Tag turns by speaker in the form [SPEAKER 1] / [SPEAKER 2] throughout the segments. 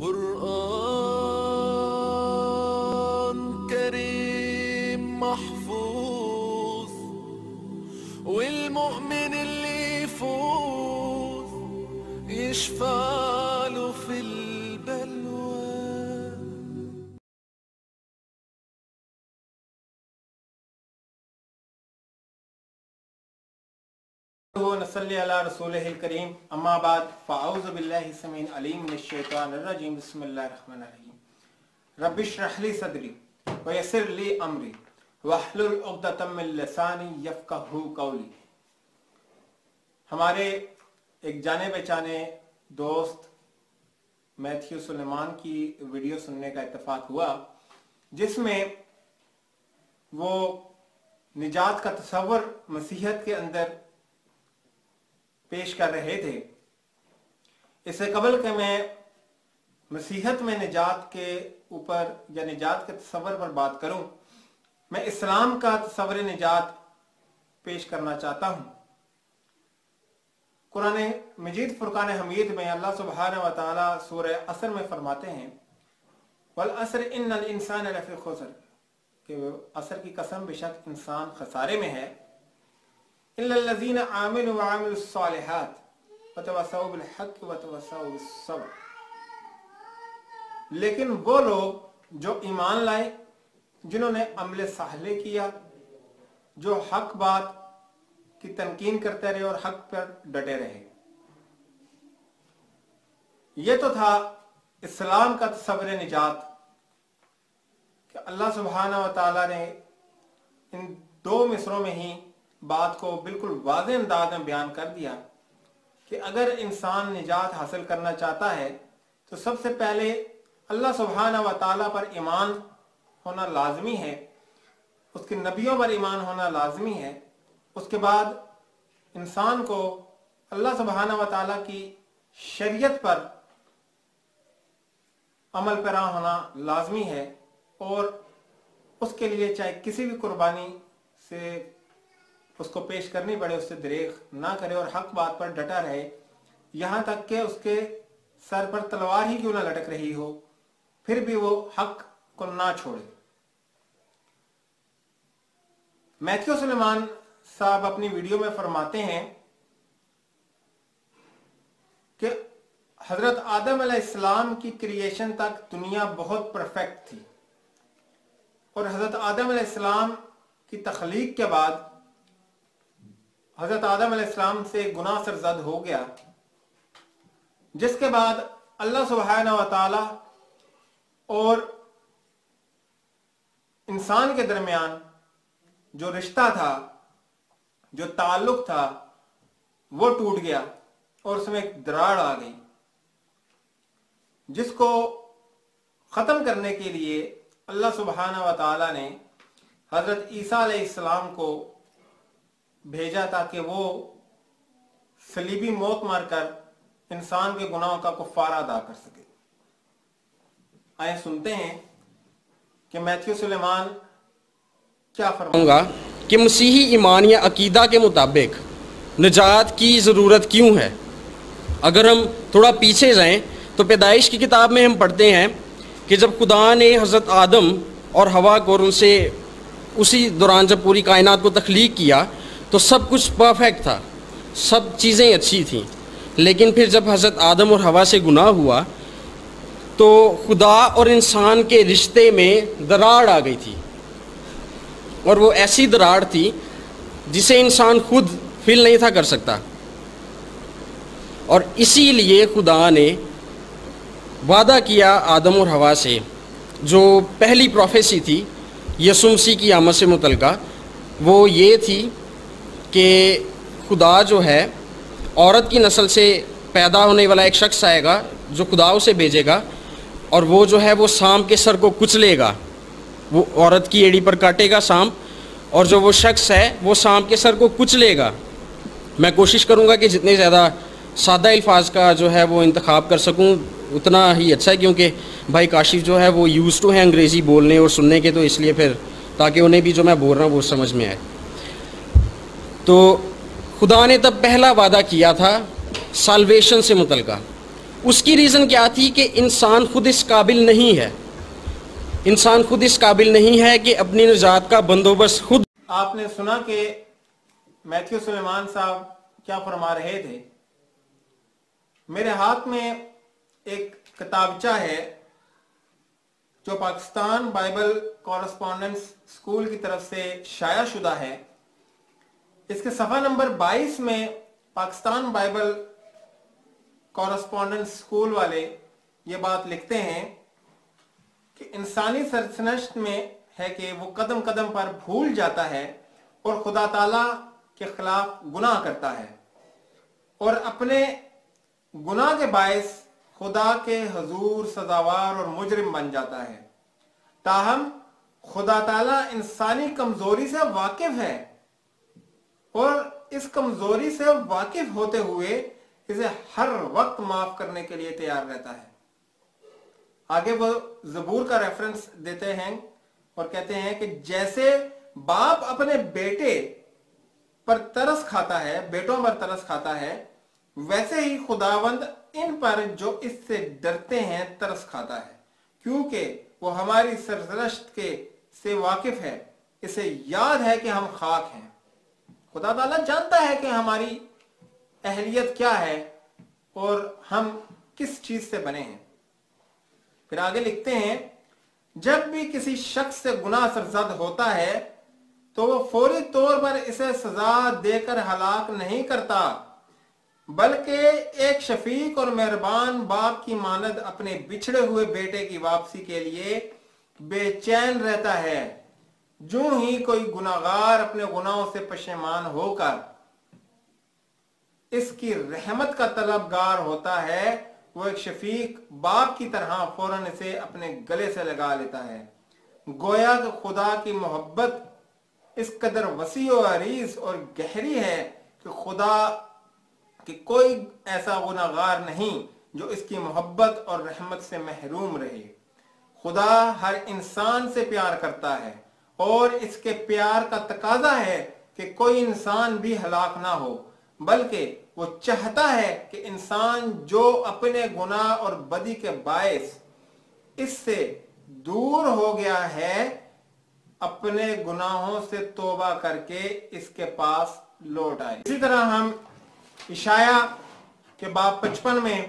[SPEAKER 1] قرآن كريم محفوظ والمؤمن اللي يفوز يشفع له في البلوى.
[SPEAKER 2] نصلی علی رسولہ الکریم اما بعد فاعوذ باللہ السمیع العلیم من الشیطان الرجیم بسم اللہ الرحمن الرحیم رب اشرح لی صدری ویسر لی امری واحلل عقدۃ من لسانی یفقہوا قولی. ہمارے ایک جانے پہچانے دوست میتھیو سلیمان کی ویڈیو سننے کا اتفاق ہوا جس میں وہ نجات کا تصور مسیحیت کے اندر پیش کر رہے تھے. اس سے قبل کہ میں مسیحیت میں نجات کے اوپر یا نجات کے تصور پر بات کروں، میں اسلام کا تصور نجات پیش کرنا چاہتا ہوں. قرآن مجید فرقان حمید میں اللہ سبحانہ و تعالی سورہ عصر میں فرماتے ہیں والعصر ان الانسان لفی خسر، کہ عصر کی قسم بے شک انسان خسارے میں ہے. الا الذين آمنوا وعملوا الصالحات وتواصوا بالحق وتواصوا بالصبر، لیکن وہ لوگ جو ایمان لائے، جنہوں نے عمل صالح کیا، جو حق بات کی تنقین کرتے رہے اور حق پر ڈٹے رہے. یہ تو تھا اسلام کا تصور نجات کہ اللہ سبحانہ و تعالیٰ نے ان دو مصروں میں ہی بات کو بالکل واضح انداز میں بیان کر دیا کہ اگر انسان نجات حاصل کرنا چاہتا ہے تو سب سے پہلے اللہ سبحانہ و تعالیٰ پر ایمان ہونا لازمی ہے، اس کے نبیوں پر ایمان ہونا لازمی ہے. اس کے بعد انسان کو اللہ سبحانہ و تعالیٰ کی شریعت پر عمل پیرا ہونا لازمی ہے، اور اس کے لیے چاہے کسی بھی قربانی سے اس کو پیش کرنی پڑے اس سے دریغ نہ کرے اور حق بات پر ڈٹا رہے، یہاں تک کہ اس کے سر پر تلوار ہی کیوں نہ لٹک رہی ہو پھر بھی وہ حق کو نہ چھوڑے. میتھیو سلیمان صاحب اپنی ویڈیو میں فرماتے ہیں کہ حضرت آدم علیہ السلام کی کریشن تک دنیا بہت پرفیکٹ تھی، اور حضرت آدم علیہ السلام کی تخلیق کے بعد حضرت آدم علیہ السلام سے گناہ سرزد ہو گیا، جس کے بعد اللہ سبحانہ و تعالی اور انسان کے درمیان جو رشتہ تھا، جو تعلق تھا، وہ ٹوٹ گیا اور اس میں ایک دراڑ آ گئی، جس کو ختم کرنے کے لیے اللہ سبحانہ و تعالی نے حضرت عیسیٰ علیہ السلام کو بھیجا تاکہ وہ صلیبی موت مار کر انسان کے گناہوں کا کفارہ ادا کر سکے. آئیں سنتے ہیں کہ میتھیو سلیمان کیا فرماؤں
[SPEAKER 3] گا کہ مسیحی ایمان یا عقیدہ کے مطابق نجات کی ضرورت کیوں ہے. اگر ہم تھوڑا پیچھے جائیں تو پیدائش کی کتاب میں ہم پڑھتے ہیں کہ جب خدا نے حضرت آدم اور حوا کو ان سے اسی دوران جب پوری کائنات کو تخلیق کیا تو سب کچھ پرفیکٹ تھا، سب چیزیں اچھی تھیں. لیکن پھر جب حضرت آدم اور حوا سے گناہ ہوا تو خدا اور انسان کے رشتے میں دراڑ آ گئی تھی، اور وہ ایسی دراڑ تھی جسے انسان خود فیل نہیں تھا کر سکتا. اور اسی لیے خدا نے وعدہ کیا آدم اور حوا سے، جو پہلی پروفیسی تھی یسوع مسیح کی آمد سے متعلقہ، وہ یہ تھی کہ خدا جو ہے عورت کی نسل سے پیدا ہونے والا ایک شخص آئے گا جو خدا اسے بھیجے گا، اور وہ جو ہے وہ سانپ کے سر کو کچلے گا، وہ عورت کی ایڑی پر کاٹے گا سانپ، اور جو وہ شخص ہے وہ سانپ کے سر کو کچلے گا. میں کوشش کروں گا کہ جتنے زیادہ سادہ الفاظ کا جو ہے وہ انتخاب کر سکوں اتنا ہی اچھا ہے، کیونکہ بھائی کاشف جو ہے وہ یوز ٹو ہیں انگریزی بولنے اور سننے کے، تو اس لیے پھر تاکہ انہیں بھی جو میں بول رہا ہوں وہ سمجھ میں آئے. تو خدا نے تب پہلا وعدہ کیا تھا سالویشن سے متعلقہ، اس کی ریزن کیا تھی کہ انسان خود اس قابل نہیں ہے، انسان خود اس قابل نہیں ہے کہ اپنی نجات کا بندوبست خود.
[SPEAKER 2] آپ نے سنا کہ میتھیو سلیمان صاحب کیا فرما رہے تھے. میرے ہاتھ میں ایک کتابچہ ہے جو پاکستان بائبل کورسپونڈنس اسکول کی طرف سے شائع شدہ ہے. اس کے صفحہ نمبر 22 میں پاکستان بائبل کورسپونڈنس اسکول والے یہ بات لکھتے ہیں کہ انسانی سرنوشت میں ہے کہ وہ قدم قدم پر بھول جاتا ہے اور خدا تعالیٰ کے خلاف گناہ کرتا ہے اور اپنے گناہ کے باعث خدا کے حضور سزاوار اور مجرم بن جاتا ہے. تاہم خدا تعالیٰ انسانی کمزوری سے واقف ہے اور اس کمزوری سے واقف ہوتے ہوئے اسے ہر وقت معاف کرنے کے لیے تیار رہتا ہے. آگے وہ زبور کا ریفرنس دیتے ہیں اور کہتے ہیں کہ جیسے باپ اپنے بیٹے پر ترس کھاتا ہے، بیٹوں پر ترس کھاتا ہے، ویسے ہی خداوند ان پر جو اس سے ڈرتے ہیں ترس کھاتا ہے، کیونکہ وہ ہماری سرنوشت کے سے واقف ہے. اسے یاد ہے کہ ہم خاک ہیں. خدا تعالیٰ جانتا ہے کہ ہماری اہلیت کیا ہے اور ہم کس چیز سے بنے ہیں. پھر آگے لکھتے ہیں جب بھی کسی شخص سے گناہ سرزد ہوتا ہے تو وہ فوری طور پر اسے سزا دے کر ہلاک نہیں کرتا، بلکہ ایک شفیق اور مہربان باپ کی مانند اپنے بچھڑے ہوئے بیٹے کی واپسی کے لیے بے چین رہتا ہے. جو ہی کوئی گناہگار اپنے گناہوں سے پشیمان ہو کر اس کی رحمت کا طلبگار ہوتا ہے، وہ ایک شفیق باپ کی طرح فوراً اسے اپنے گلے سے لگا لیتا ہے. گویا کہ خدا کی محبت اس قدر وسیع و عریض اور گہری ہے کہ خدا کہ کوئی ایسا گناہگار نہیں جو اس کی محبت اور رحمت سے محروم رہے. خدا ہر انسان سے پیار کرتا ہے اور اس کے پیار کا تقاضا ہے کہ کوئی انسان بھی ہلاک نہ ہو، بلکہ وہ چاہتا ہے کہ انسان جو اپنے گناہ اور بدی کے باعث اس سے دور ہو گیا ہے اپنے گناہوں سے توبہ کر کے اس کے پاس لوٹ آئے. اسی طرح ہم اشعیا کے باب 55 میں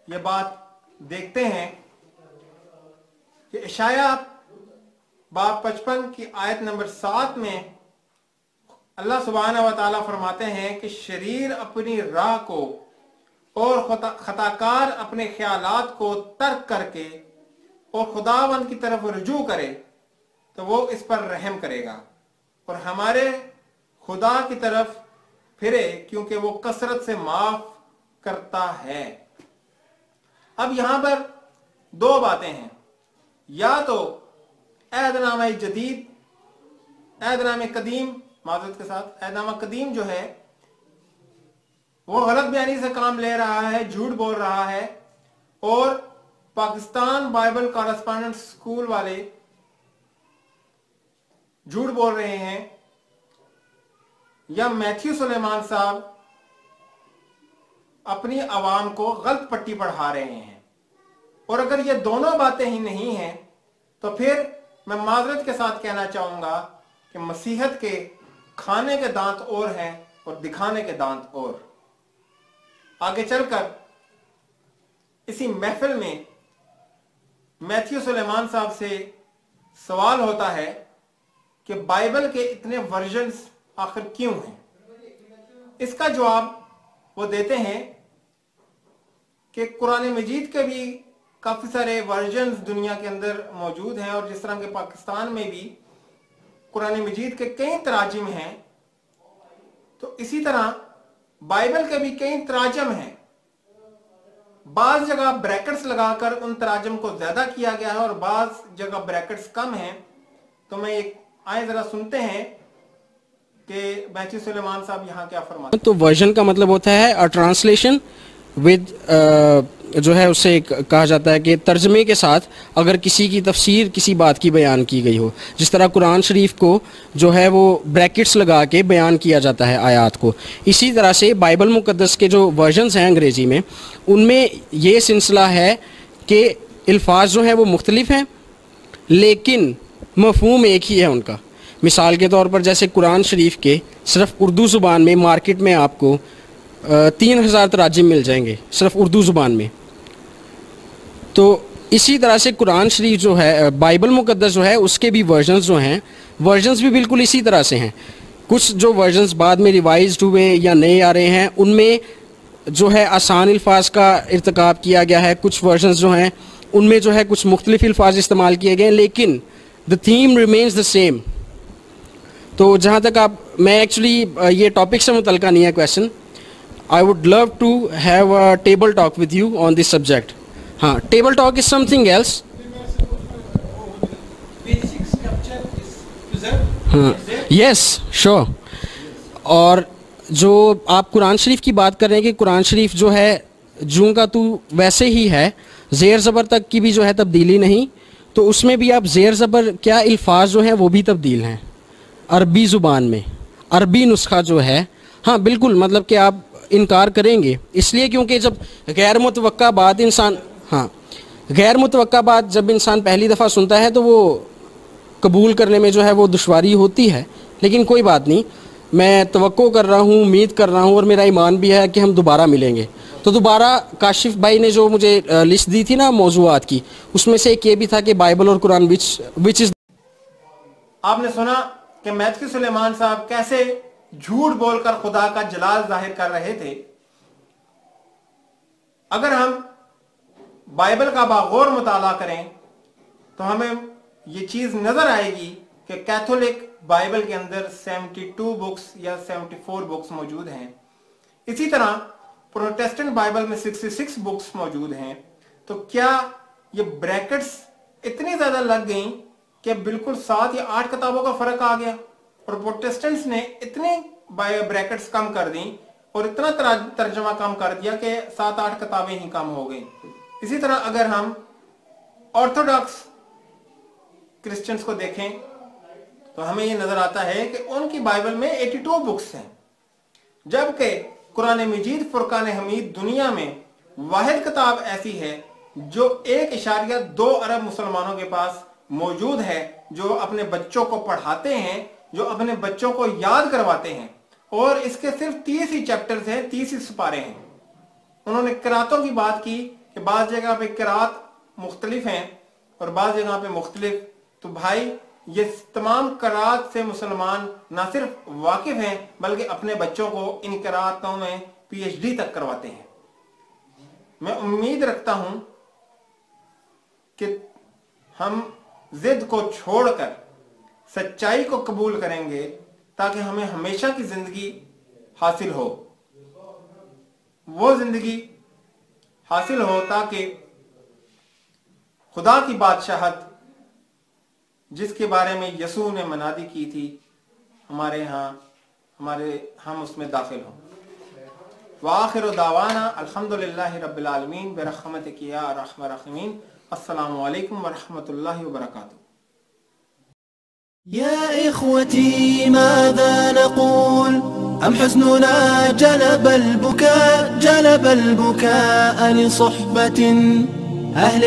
[SPEAKER 2] یہ بات دیکھتے ہیں کہ اشعیا باب 55 کی آیت نمبر 7 میں اللہ سبحانہ و تعالیٰ فرماتے ہیں کہ شریر اپنی راہ کو اور خطاکار اپنے خیالات کو ترک کر کے اور خداوند کی طرف رجوع کرے تو وہ اس پر رحم کرے گا اور ہمارے خدا کی طرف پھرے کیونکہ وہ کثرت سے معاف کرتا ہے. اب یہاں پر دو باتیں ہیں، یا تو عہد نامہ جدید، عہد نامہ قدیم، معذرت کے ساتھ عہد نامہ قدیم جو ہے وہ غلط بیانی سے کام لے رہا ہے، جھوٹ بول رہا ہے، اور پاکستان بائبل کورسپونڈنس اسکول والے جھوٹ بول رہے ہیں، یا میتھیو سلیمان صاحب اپنی عوام کو غلط پٹی پڑھا رہے ہیں. اور اگر یہ دونوں باتیں ہی نہیں ہیں تو پھر میں معذرت کے ساتھ کہنا چاہوں گا کہ مسیحت کے کھانے کے دانت اور ہیں اور دکھانے کے دانت اور. آگے چل کر اسی محفل میں میتھیو سلیمان صاحب سے سوال ہوتا ہے کہ بائبل کے اتنے ورژنز آخر کیوں ہیں. اس کا جواب وہ دیتے ہیں کہ قرآن مجید کے بھی کافی سارے ورژنز دنیا کے اندر موجود ہیں، اور جس طرح کہ پاکستان میں بھی قرآن مجید کے کئی تراجم ہیں، تو اسی طرح بائبل کے بھی کئی تراجم ہیں. بعض جگہ بریکٹس لگا کر ان تراجم کو زیادہ کیا گیا ہے اور بعض جگہ بریکٹس کم ہیں. تو میں ایک آئے ذرا سنتے ہیں کہ میتھیو سلیمان صاحب یہاں کیا فرماتے ہیں.
[SPEAKER 3] تو ورژن کا مطلب ہوتا ہے ٹرانسلیشن، ود جو ہے اسے کہا جاتا ہے کہ ترجمے کے ساتھ اگر کسی کی تفسیر کسی بات کی بیان کی گئی ہو، جس طرح قرآن شریف کو جو ہے وہ بریکٹس لگا کے بیان کیا جاتا ہے آیات کو، اسی طرح سے بائبل مقدس کے جو ورژنز ہیں انگریزی میں، ان میں یہ سلسلہ ہے کہ الفاظ جو ہیں وہ مختلف ہیں لیکن مفہوم ایک ہی ہے ان کا۔ مثال کے طور پر جیسے قرآن شریف کے صرف اردو زبان میں مارکیٹ میں آپ کو 3000 تراجم مل جائیں گے صرف اردو زبان میں، تو اسی طرح سے قرآن شریف جو ہے بائبل مقدس جو ہے اس کے بھی ورژنز جو ہیں، ورژنز بھی بالکل اسی طرح سے ہیں۔ کچھ جو ورژنز بعد میں ریوائزڈ ہوئے یا نئے آ رہے ہیں ان میں جو ہے آسان الفاظ کا ارتکاب کیا گیا ہے، کچھ ورژنز جو ہیں ان میں جو ہے کچھ مختلف الفاظ استعمال کیے گئے ہیں، لیکن the theme remains the same۔ تو جہاں تک میں ایکچولی یہ ٹاپک سے متعلقہ نہیں ہے question, I would love to have a table talk with you on this subject۔ ہاں، table talk is something else۔ ہاں yes sure۔ اور جو آپ قرآن شریف کی بات کر رہے ہیں کہ قرآن شریف جو ہے جوں کا تو ویسے ہی ہے، زیر زبر تک کی بھی جو ہے تبدیلی نہیں، تو اس میں بھی آپ زیر زبر کیا الفاظ جو ہیں وہ بھی تبدیل ہیں عربی زبان میں، عربی نسخہ جو ہے، ہاں بالکل، مطلب کہ آپ انکار کریں گے اس لیے کیونکہ جب غیر متوقع بات غیر متوقع بات جب انسان پہلی دفعہ سنتا ہے تو وہ قبول کرنے میں جو ہے وہ دشواری ہوتی ہے، لیکن کوئی بات نہیں، میں توقع کر رہا ہوں، امید کر رہا ہوں اور میرا ایمان بھی ہے کہ ہم دوبارہ ملیں گے۔ تو دوبارہ کاشف بھائی نے جو مجھے لسٹ دی تھی نا موضوعات کی، اس میں سے ایک یہ بھی تھا کہ بائبل اور قرآن وچ از۔
[SPEAKER 2] آپ نے سنا کہ میتھیو سلیمان صاحب کیسے جھوٹ بول کر خدا کا جلال ظاہر کر رہے تھے۔ اگر ہم بائبل کا باغور مطالعہ کریں تو ہمیں یہ چیز نظر آئے گی کہ کیتھولک بائبل کے اندر 72 بکس یا 74 بکس موجود ہیں، اسی طرح پروٹیسٹنٹ بائبل میں 66 بکس موجود ہیں۔ تو کیا یہ بریکٹس اتنی زیادہ لگ گئیں کہ بالکل 7 یا 8 کتابوں کا فرق آ گیا، اور پروٹیسٹنٹس نے اتنے بریکٹس کم کر دیں اور اتنا ترجمہ کم کر دیا کہ 7-8 کتابیں ہی کم ہو گئیں۔ اسی طرح اگر ہم آرتھوڈاکس کرسچنز کو دیکھیں تو ہمیں یہ نظر آتا ہے کہ ان کی بائبل میں 82 بکس ہیں، جبکہ قرآن مجید فرقان حمید دنیا میں واحد کتاب ایسی ہے جو 1.2 ارب مسلمانوں کے پاس موجود ہے، جو اپنے بچوں کو پڑھاتے ہیں، جو اپنے بچوں کو یاد کرواتے ہیں، اور اس کے صرف 30 ہی چیپٹرز ہیں، 30 ہی سپارے ہیں۔ انہوں نے قراتوں کی بات کی کہ بعض جگہ پہ قرات مختلف ہیں اور بعض جگہ پہ مختلف، تو بھائی یہ تمام قرات سے مسلمان نہ صرف واقف ہیں بلکہ اپنے بچوں کو ان قراتوں میں PhD تک کرواتے ہیں۔ میں امید رکھتا ہوں کہ ہم ضد کو چھوڑ کر سچائی کو قبول کریں گے تاکہ ہمیں ہمیشہ کی زندگی حاصل ہو، وہ زندگی حاصل ہو تاکہ خدا کی بادشاہت جس کے بارے میں یسوع نے منادی کی تھی ہمارے ہاں ہم اس میں داخل ہوں۔ وآخر دعوانا الحمدللہ رب العالمین برحمتک یا ارحم الراحمین۔ السلام علیکم ورحمۃ اللہ وبرکاتہ۔
[SPEAKER 1] يا إخوتي ماذا نقول أم حزننا جلب البكاء لصحبة أهل